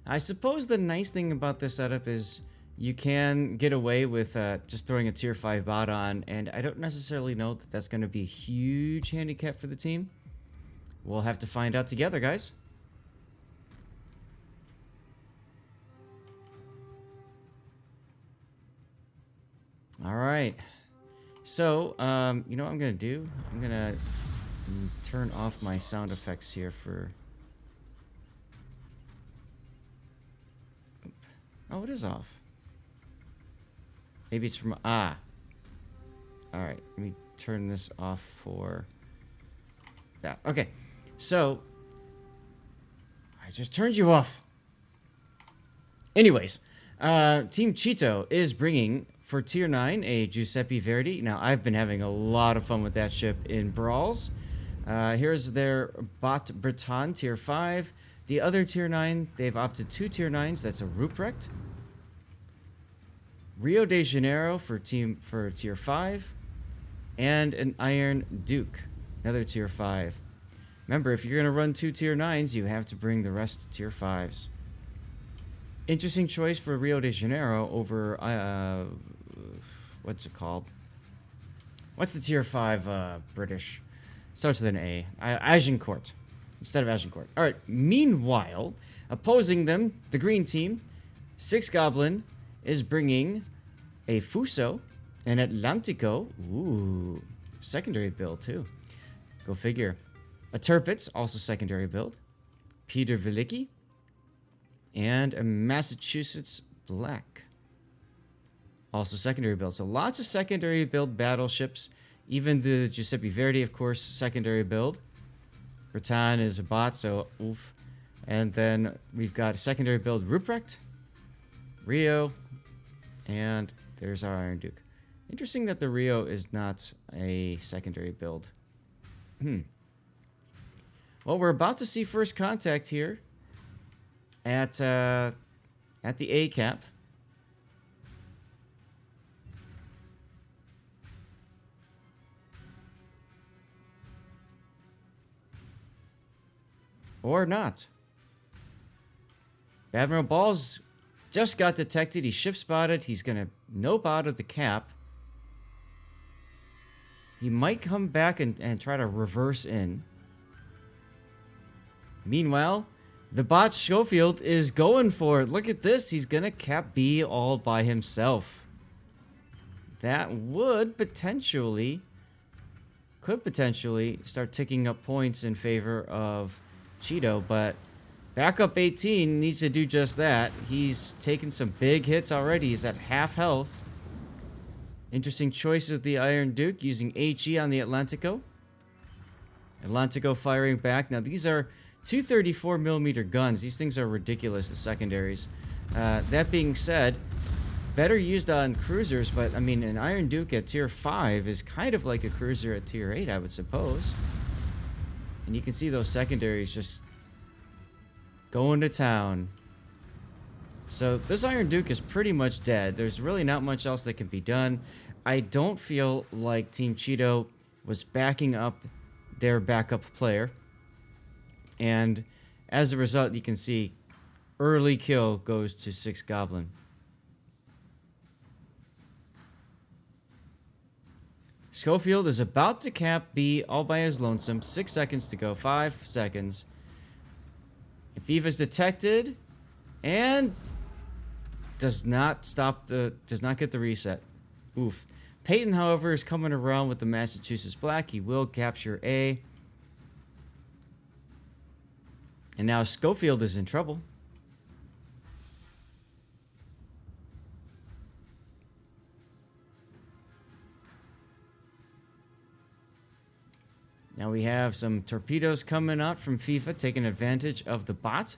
I suppose the nice thing about this setup is you can get away with just throwing a tier 5 bot on, and I don't necessarily know that that's going to be a huge handicap for the team. We'll have to find out together, guys. All right. So, you know what I'm going to do? I'm going to turn off my sound effects here for... Oh, it is off. Maybe it's from... Ah. Alright, let me turn this off for... that. Okay, so... I just turned you off. Anyways, Team CHETO is bringing, for Tier 9, a Giuseppe Verdi. Now, I've been having a lot of fun with that ship in Brawls. Here's their bot Breton, Tier 5. The other Tier 9, they've opted 2 Tier 9s. That's a Ruprecht. Rio de Janeiro for Tier 5. And an Iron Duke, another Tier 5. Remember, if you're going to run 2 Tier 9s, you have to bring the rest Tier 5s. Interesting choice for Rio de Janeiro over, what's it called? What's the Tier 5 British? Starts with an A. Agincourt. Instead of Agincourt. Alright, meanwhile, opposing them, the green team, 6 Goblin is bringing a Fuso, an Atlantico, ooh, secondary build too. Go figure. A Tirpitz, also secondary build. Peter Velicki, and a Massachusetts Black, also secondary build. So lots of secondary build battleships. Even the Giuseppe Verdi, of course, secondary build. Breton is a bot, so oof. And then we've got a secondary build Ruprecht, Rio, and there's our Iron Duke. Interesting that the Rio is not a secondary build. Well, we're about to see first contact here at the A cap. Or not. Admiral Balls just got detected. He's ship spotted. He's going to nope out of the cap. He might come back and try to reverse in. Meanwhile, the bot Schofield is going for it. Look at this. He's going to cap B all by himself. That would potentially, could potentially start ticking up points in favor of CHETO, but backup 18 needs to do just that. He's taken some big hits already. He's at half health. Interesting choice of the Iron Duke using HE on the Atlantico. Atlantico firing back. Now these are 234mm guns. These things are ridiculous, the secondaries. That being said, better used on cruisers, but I mean an Iron Duke at tier 5 is kind of like a cruiser at tier 8, I would suppose. And you can see those secondaries just going to town. So this Iron Duke is pretty much dead. There's really not much else that can be done. I don't feel like Team CHETO was backing up their backup player. And as a result, you can see early kill goes to 6 Goblin. Schofield is about to cap B all by his lonesome. 6 seconds to go. 5 seconds. If Eva's detected and does not get the reset. Oof. Peyton, however, is coming around with the Massachusetts Black. He will capture A. And now Schofield is in trouble. Now we have some torpedoes coming out from FIFA, taking advantage of the bot.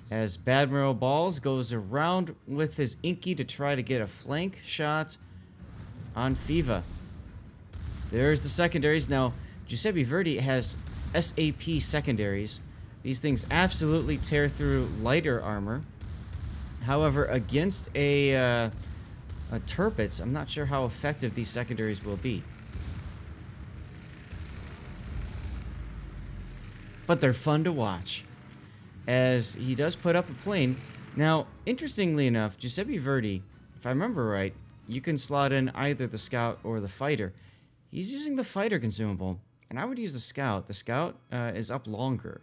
As Badmiral Balls goes around with his Inky to try to get a flank shot on FIFA. There's the secondaries. Now, Giuseppe Verdi has SAP secondaries. These things absolutely tear through lighter armor. However, against a Tirpitz, I'm not sure how effective these secondaries will be. But they're fun to watch. as he does put up a plane. Now, interestingly enough, Giuseppe Verdi, if I remember right, you can slot in either the scout or the fighter. He's using the fighter consumable, and I would use the scout. The scout is up longer.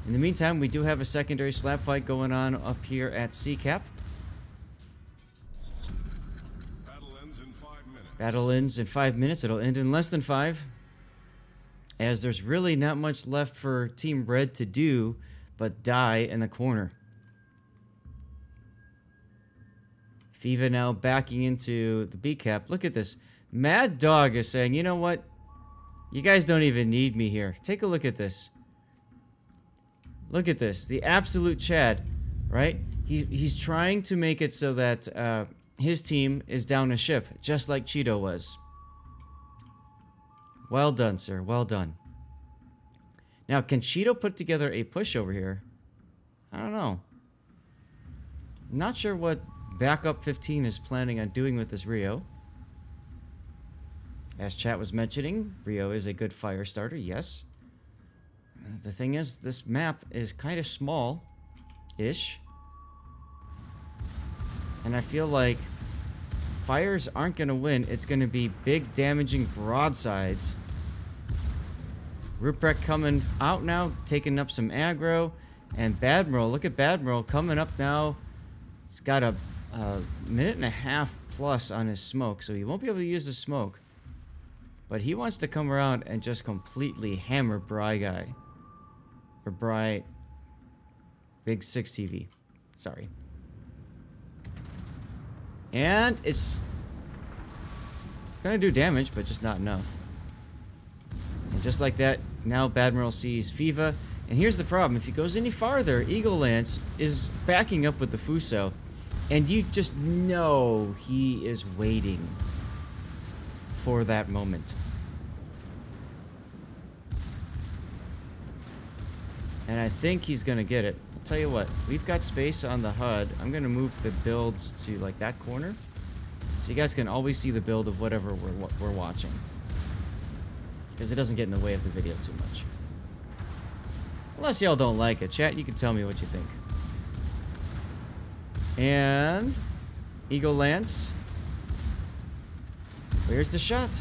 In the meantime, we do have a secondary slap fight going on up here at CCAP. Battle ends in 5 minutes. Battle ends in 5 minutes. It'll end in less than 5. As there's really not much left for Team Red to do but die in the corner. Fiva now backing into the B cap. Look at this. Mad Dog is saying, you know what? You guys don't even need me here. Take a look at this. Look at this. The absolute Chad, right? He's trying to make it so that his team is down a ship, just like CHETO was. Well done, sir. Well done. Now, can CHETO put together a push over here? I don't know. Not sure what Backup 15 is planning on doing with this Rio. As chat was mentioning, Rio is a good fire starter, yes. The thing is, this map is kind of small-ish. And I feel like fires aren't going to win. It's going to be big, damaging broadsides. Ruprecht coming out now, taking up some aggro. And Badmiral, look at Badmiral coming up now. He's got a minute and a half plus on his smoke, so he won't be able to use the smoke. But he wants to come around and just completely hammer Bry Guy. Or Bry... Big 6 TV. Sorry. And it's gonna do damage, but just not enough. And just like that, now Badmiral sees Fiva. And here's the problem. If he goes any farther, Eagle Lance is backing up with the Fuso. And you just know he is waiting for that moment. And I think he's going to get it. I'll tell you what. We've got space on the HUD. I'm going to move the builds to like that corner. So you guys can always see the build of whatever we're watching. Because it doesn't get in the way of the video too much. Unless y'all don't like it. Chat, you can tell me what you think. And Eagle Lance. Where's the shot?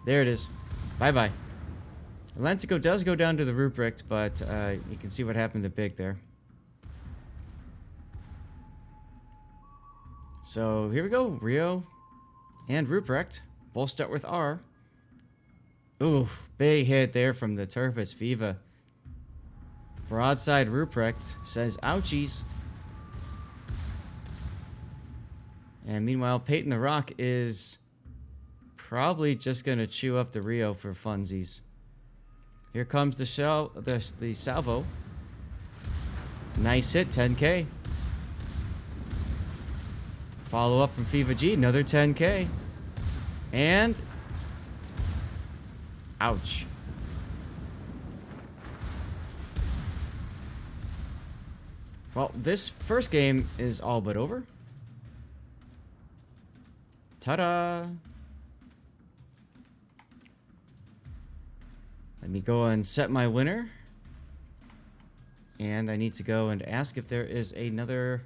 There it is. Bye-bye. Atlantico does go down to the Ruprecht, but you can see what happened to Big there. So here we go. Rio and Ruprecht both start with R. Oof, big hit there from the Turpus Fiva. Broadside Ruprecht says ouchies. And meanwhile, Peyton the Rock is probably just going to chew up the Rio for funsies. Here comes the salvo. Nice hit, 10K. Follow up from Fiva G, another 10K. And ouch. Well, this first game is all but over. Ta-da! Let me go and set my winner. And I need to go and ask if there is another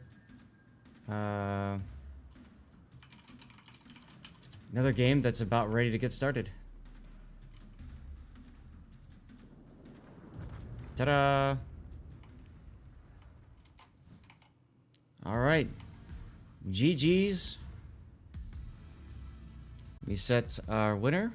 game that's about ready to get started. Ta-da! All right. GG's. We set our winner.